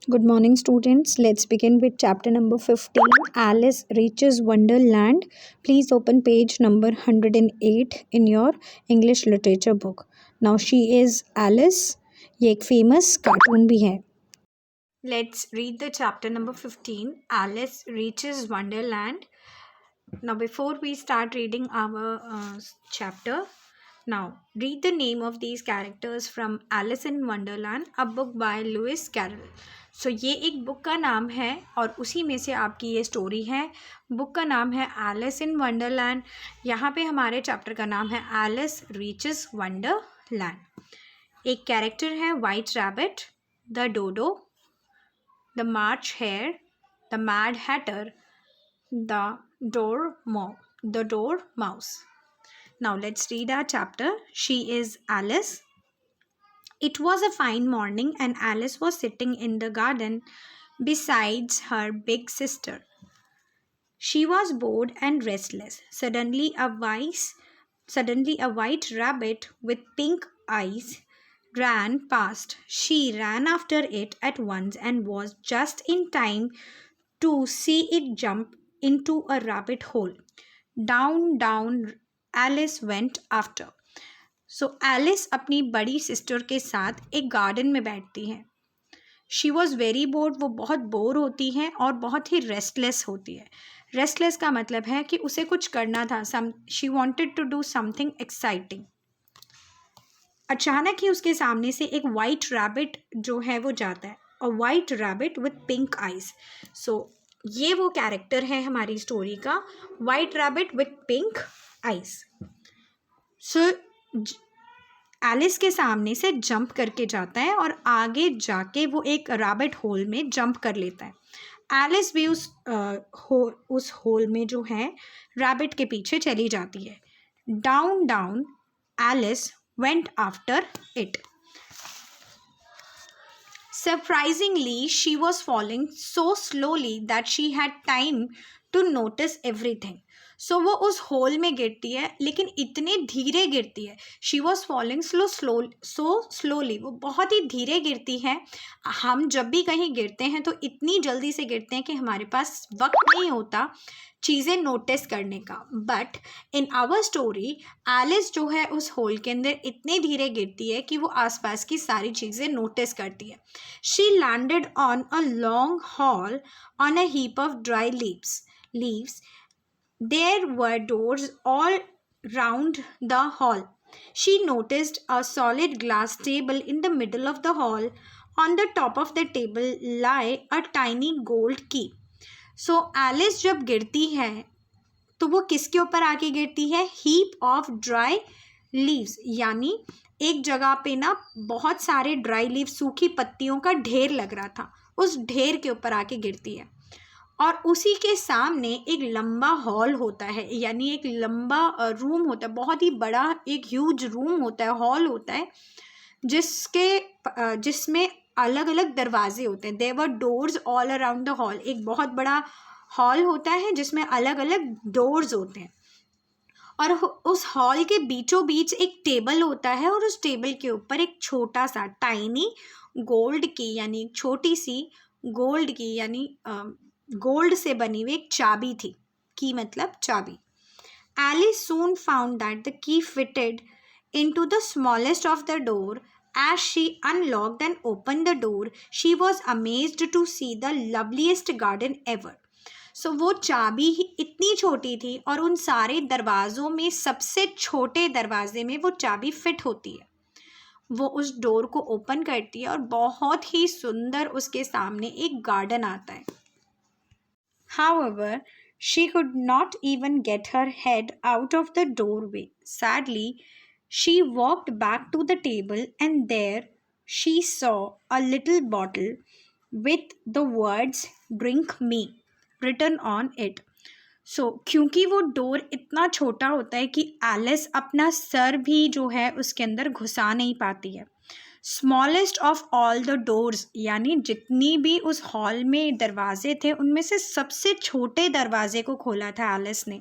Good morning, students. Let's begin with chapter number 15, Alice Reaches Wonderland. Please open page number 108 in your English literature book. Now, she is Alice. ये एक famous cartoon भी है. Let's read the chapter number 15, Alice Reaches Wonderland. Now, before we start reading our chapter, now read the name of these characters from Alice in Wonderland, a book by Lewis Carroll. सो ये एक book का नाम है और उसी में से आपकी ये स्टोरी है. बुक का नाम है एलिस इन वंडरलैंड. यहाँ पे हमारे चैप्टर का नाम है एलिस रीचेस वंडरलैंड. एक कैरेक्टर है white rabbit, the dodo, the March hare, the mad hatter, the dormouse. Now let's read our chapter. She is Alice. It was a fine morning and Alice was sitting in the garden besides her big sister. She was bored and restless. Suddenly a white rabbit with pink eyes ran past. She ran after it at once and was just in time to see it jump into a rabbit hole. Down Alice went after. So Alice अपनी बड़ी sister के साथ एक garden में बैठती हैं. She was very bored. वो बहुत बोर होती हैं और बहुत ही रेस्टलेस होती है. रेस्टलेस का मतलब है कि उसे कुछ करना था. She wanted to do something exciting. अचानक ही उसके सामने से एक वाइट रैबिट जो है वो जाता है. A white rabbit with pink eyes. So ये वो कैरेक्टर है हमारी स्टोरी का, white rabbit with pink eyes. So Alice के सामने से जंप करके जाता है और आगे जाके वो एक रैबिट होल में जंप कर लेता है. एलिस भी उस होल में जो है रैबिट के पीछे चली जाती है. Down Alice went after it. Surprisingly, she was falling so slowly that she had time to notice everything. सो वो उस होल में गिरती है लेकिन इतनी धीरे गिरती है. She was falling so slowly. वो बहुत ही धीरे गिरती है. हम जब भी कहीं गिरते हैं तो इतनी जल्दी से गिरते हैं कि हमारे पास वक्त नहीं होता चीज़ें नोटिस करने का. But in our story Alice जो है उस होल के अंदर इतनी धीरे गिरती है कि वो आसपास की सारी चीज़ें नोटिस करती है. She landed on a long haul on a heap of dry leaves. There were doors all round the hall. She noticed a solid glass table in the middle of the hall. On the top of the table lay a tiny gold key. So Alice जब गिरती है तो वो किसके ऊपर आके गिरती है? Heap of dry leaves. यानी एक जगह पे ना बहुत सारे ड्राई लीव, सूखी पत्तियों का ढेर लग रहा था. उस ढेर के ऊपर आके गिरती है. और उसी के सामने एक लंबा हॉल होता है, यानी एक लंबा रूम होता है. बहुत ही बड़ा एक ह्यूज रूम होता है, हॉल होता है जिसमें अलग अलग दरवाजे होते हैं. There were doors all around the hall. एक बहुत बड़ा हॉल होता है जिसमें अलग अलग डोर्स होते हैं. और उस हॉल के बीचों बीच एक टेबल होता है और उस टेबल के ऊपर एक छोटा सा टाइनी गोल्ड की, यानी एक छोटी सी गोल्ड की, यानी गोल्ड से बनी हुई एक चाबी थी. की मतलब चाबी. Alice soon found that the key fitted into the smallest of the door. As she unlocked and opened the door, she was amazed to see the loveliest garden ever. So वो चाबी ही इतनी छोटी थी और उन सारे दरवाज़ों में सबसे छोटे दरवाजे में वो चाबी फिट होती है. वो उस डोर को ओपन करती है और बहुत ही सुंदर उसके सामने एक गार्डन आता है. However, she could not even get her head out of the doorway. Sadly, she walked back to the table and there she saw a little bottle with the words "Drink me" written on it. So, क्योंकि वो door इतना छोटा होता है कि Alice अपना sir भी जो है उसके अंदर घुसा नहीं पाती है. Smallest of all the doors, यानी जितनी भी उस हॉल में दरवाजे थे उनमें से सबसे छोटे दरवाजे को खोला था एलिस ने.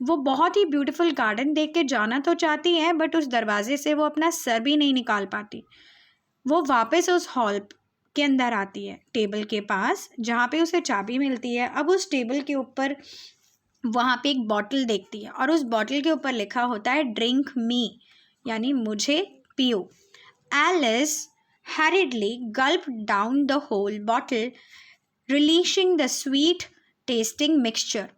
वो बहुत ही ब्यूटीफुल गार्डन देख के जाना तो चाहती है बट उस दरवाजे से वो अपना सर भी नहीं निकाल पाती. वो वापस उस हॉल के अंदर आती है, टेबल के पास जहाँ पे उसे चाबी मिलती है। अब उस टेबल के ऊपर वहाँ पे एक बॉटल देखती है और उस बॉटल के ऊपर लिखा होता है ड्रिंक मी, यानी मुझे पियो। Alice hurriedly gulped down the whole bottle, releasing the sweet tasting mixture.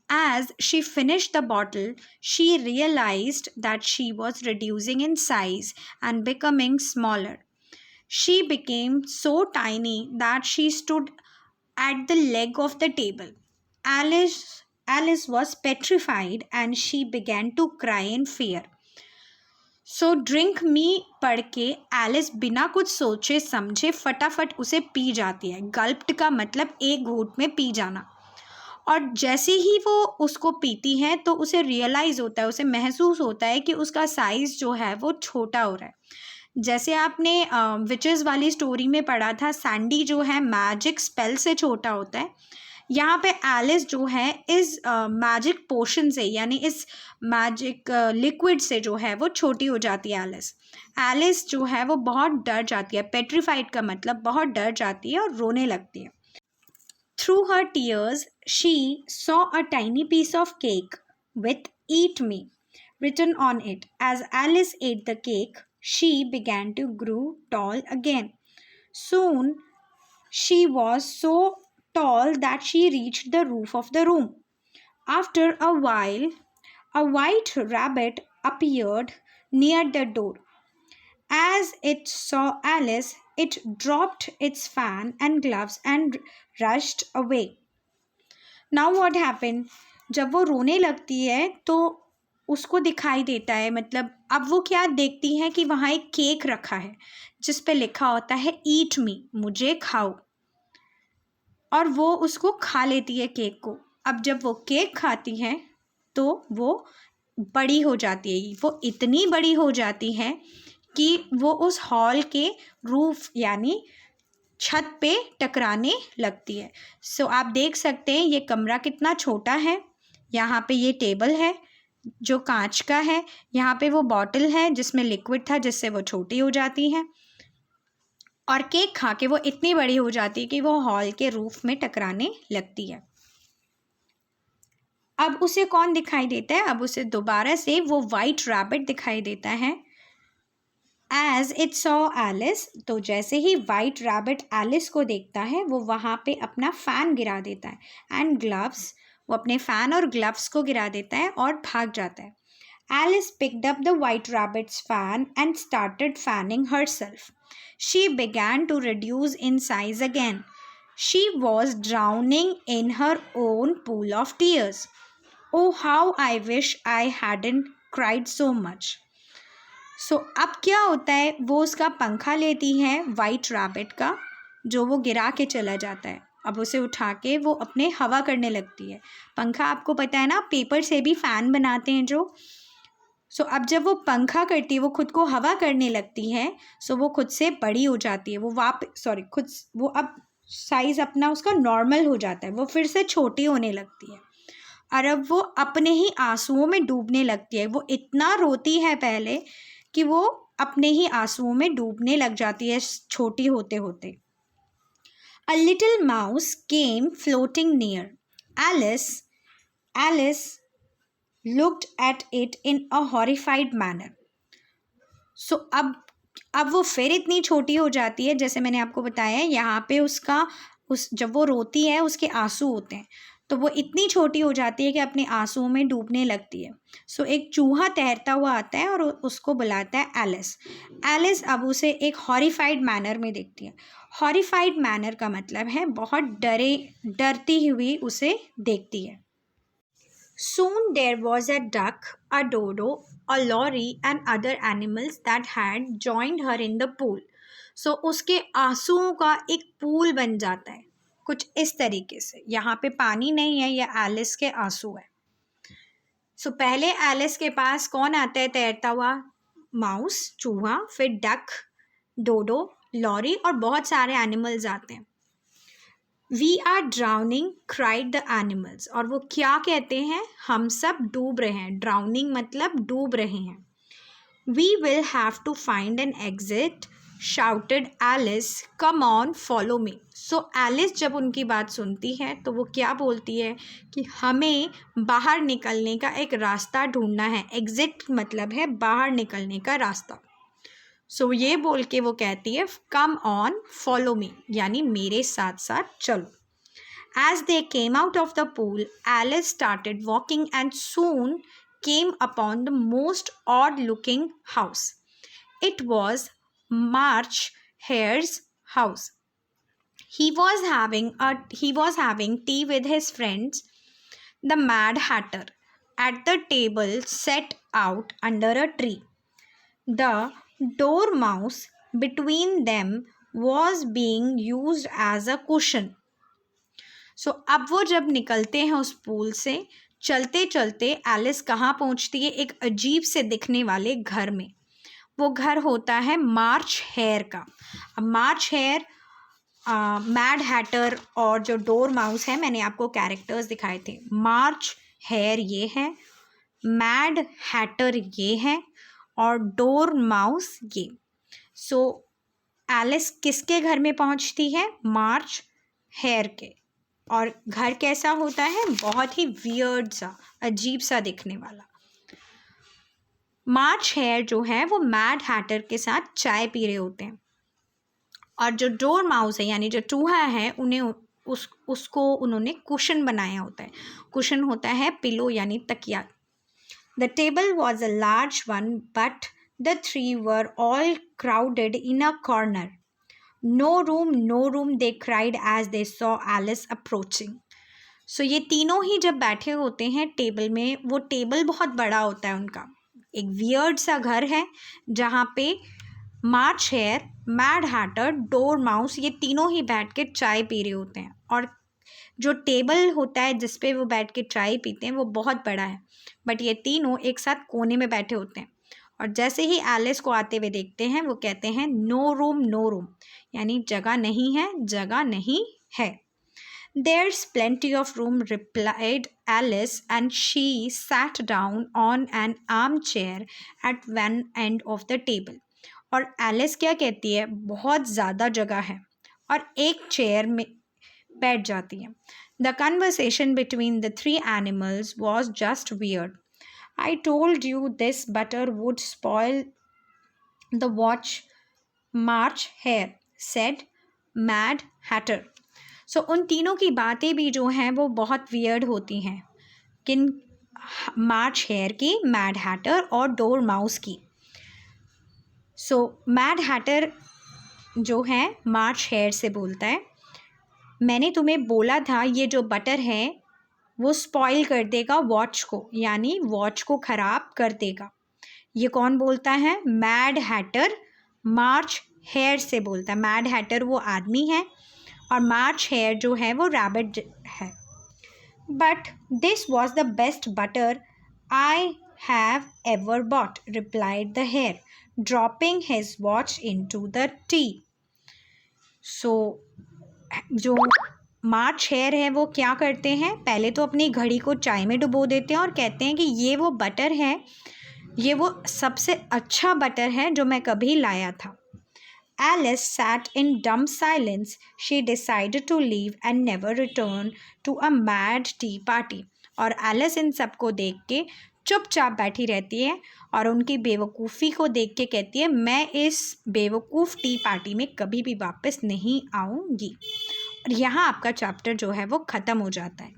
As she finished the bottle, she realized that she was reducing in size and becoming smaller. She became so tiny that she stood at the leg of the table. Alice was petrified and she began to cry in fear. So drink me पढ़ के Alice बिना कुछ सोचे समझे फटाफट उसे P जाती है। गल्प्ड का मतलब एक घूंट में पी जाना। और जैसे ही वो उसको पीती है तो उसे रियलाइज़ होता है, उसे महसूस होता है कि उसका साइज़ जो है वो छोटा हो रहा है। जैसे आपने विचेस वाली स्टोरी में पढ़ा था, सैंडी जो है मैजिक स्पेल से छोटा होता है। यहाँ पे एलिस जो है इस मैजिक पोशन से, यानी इस मैजिक लिक्विड से जो है वो छोटी हो जाती है। एलिस जो है वो बहुत डर जाती है। पेट्रीफाइड का मतलब बहुत डर जाती है और रोने लगती है। Through her tears she saw a tiny piece of cake with eat me written on it. As Alice ate the cake, she began to grow tall again. Soon she was so tall that she reached the roof of the room. After a while, a white rabbit appeared near the door. As it saw Alice, it dropped its fan and gloves and rushed away. Now what happened? जब वो रोने लगती है तो उसको दिखाई देता है, मतलब अब वो क्या देखती है कि वहाँ एक केक रखा है जिस पे लिखा होता है ईट मी, मुझे खाओ। और वो उसको खा लेती है केक को। अब जब वो केक खाती है तो वो बड़ी हो जाती है। वो इतनी बड़ी हो जाती है कि वो उस हॉल के रूफ यानी छत पे टकराने लगती है। सो आप देख सकते हैं ये कमरा कितना छोटा है। यहाँ पे ये टेबल है जो कांच का है, यहाँ पे वो बॉटल है जिसमें लिक्विड था जिससे वो छोटी हो जाती है, और केक खा के वो इतनी बड़ी हो जाती है कि वो हॉल के रूफ में टकराने लगती है। अब उसे कौन दिखाई देता है? अब उसे दोबारा से वो वाइट रैबिट दिखाई देता है। एज इट सॉ एलिस, तो जैसे ही वाइट रैबिट एलिस को देखता है वो वहाँ पे अपना फ़ैन गिरा देता है एंड ग्लव्स, वो अपने फ़ैन और ग्लव्स को गिरा देता है और भाग जाता है। Alice picked up the white rabbit's fan and started fanning herself. She began to reduce in size again. She was drowning in her own pool of tears. Oh, how I wish I hadn't cried so much. So, अब क्या होता है, वो उसका पंखा लेती है white rabbit का जो वो गिरा के चला जाता है। अब उसे उठा के वो अपने हवा करने लगती है। पंखा आपको पता है ना, पेपर से भी फ़ैन बनाते हैं जो। सो अब जब वो पंखा करती है, वो खुद को हवा करने लगती है, सो वो खुद से बड़ी हो जाती है। वो अब साइज़ अपना उसका नॉर्मल हो जाता है, वो फिर से छोटी होने लगती है और अब वो अपने ही आंसुओं में डूबने लगती है। वो इतना रोती है पहले कि वो अपने ही आंसुओं में डूबने लग जाती है छोटी होते होते। A little mouse came floating near. Alice looked at it in a horrified manner. So अब वो फिर इतनी छोटी हो जाती है, जैसे मैंने आपको बताया है यहाँ पे जब वो रोती है उसके आंसू होते हैं, तो वो इतनी छोटी हो जाती है कि अपने आंसुओं में डूबने लगती है। सो एक चूहा तैरता हुआ आता है और उसको बुलाता है एलिस अब उसे एक हॉरिफाइड मैनर में देखती है। हॉरिफाइड मैनर का मतलब है बहुत डरती हुई उसे देखती है। Soon there was a duck, a dodo, a lorry and other animals that had joined her in the pool. So उसके आंसुओं का एक पूल बन जाता है कुछ इस तरीके से। यहाँ पे पानी नहीं है, यह एलिस के आंसू है। सो पहले एलिस के पास कौन आता है तैरता हुआ? माउस, चूहा, फिर डक, डोडो, लॉरी और बहुत सारे एनिमल्स आते हैं। We are drowning, cried the animals. और वो क्या कहते हैं? हम सब डूब रहे हैं। Drowning मतलब डूब रहे हैं। We will have to find an exit shouted Alice, come on, follow me. So Alice जब उनकी बात सुनती है तो वो क्या बोलती है कि हमें बाहर निकलने का एक रास्ता ढूंढना है. एग्जिट मतलब है बाहर निकलने का रास्ता. सो ये बोल के वो कहती है कम ऑन फॉलो मी, यानी मेरे साथ साथ चलो. As they came out of the pool, Alice started walking and soon came upon the most odd-looking house. It was March Hare's house. He was having tea with his friends, the Mad Hatter, at the table set out under a tree. The dormouse between them was being used as a cushion. सो अब वो जब निकलते हैं उस pool से, चलते चलते Alice कहाँ पहुँचती है? एक अजीब से दिखने वाले घर में. वो घर होता है मार्च हेयर का. अब मार्च हेयर, मैड हैटर और जो डोर माउस है, मैंने आपको कैरेक्टर्स दिखाए थे. मार्च हेयर ये है, मैड हैटर ये है और डोर माउस ये. सो एलिस किसके घर में पहुँचती है? मार्च हेयर के. और घर कैसा होता है? बहुत ही वियर्ड सा, अजीब सा दिखने वाला. मार्च हेयर जो है वो मैड हैटर के साथ चाय पी रहे होते हैं और जो डोर माउस है यानी जो चूहा है उन्हें उसको उन्होंने कुशन बनाया होता है. कुशन होता है पिलो यानी तकिया. The table was a large one but the three were all crowded in a corner. No room, they cried as they saw Alice approaching. So ये तीनों ही जब बैठे होते हैं टेबल में, वो टेबल बहुत बड़ा होता है उनका. एक वियर्ड सा घर है जहाँ पे March hare, mad hatter, dormouse ये तीनों ही बैठ के चाय पी रहे होते हैं. और जो टेबल होता है जिस पे वो बैठ के चाय पीते हैं वो बहुत बड़ा है, बट ये तीनों एक साथ कोने में बैठे होते हैं. और जैसे ही एलिस को आते हुए देखते हैं वो कहते हैं नो रूम, यानी जगह नहीं है, जगह नहीं है. There's plenty of room, replied Alice, and she sat down on an armchair at one end of the table. और एलिस क्या कहती है? बहुत ज़्यादा जगह है, और एक चेयर में बैठ जाती है. The conversation between the three animals was just weird. I told you this butter would spoil the watch, March Hare said Mad Hatter. So उन तीनों की बातें भी जो हैं वो बहुत वियर्ड होती हैं. किन? मार्च हेयर की, मैड हैटर और डोर माउस की. सो मैड हैटर जो है मार्च हेयर से बोलता है मैंने तुम्हें बोला था ये जो बटर है वो स्पॉइल कर देगा वॉच को, यानी वॉच को ख़राब कर देगा. ये कौन बोलता है? मैड हैटर मार्च हेयर से बोलता है. मैड हैटर वो आदमी है और मार्च हेयर जो है वो रैबिट है. But this was the best butter I have ever bought, replied the hare, dropping his watch into the tea. So जो मार्च हेयर है वो क्या करते हैं? पहले तो अपनी घड़ी को चाय में डुबो देते हैं और कहते हैं कि ये वो बटर है, ये वो सबसे अच्छा बटर है जो मैं कभी लाया था. Alice sat in dumb silence. She decided to leave and never return to a mad tea party. और एलिस इन सबको देख के चुपचाप बैठी रहती है और उनकी बेवकूफ़ी को देख के कहती है मैं इस बेवकूफ़ टी पार्टी में कभी भी वापस नहीं आऊँगी. और यहाँ आपका चैप्टर जो है वो ख़त्म हो जाता है.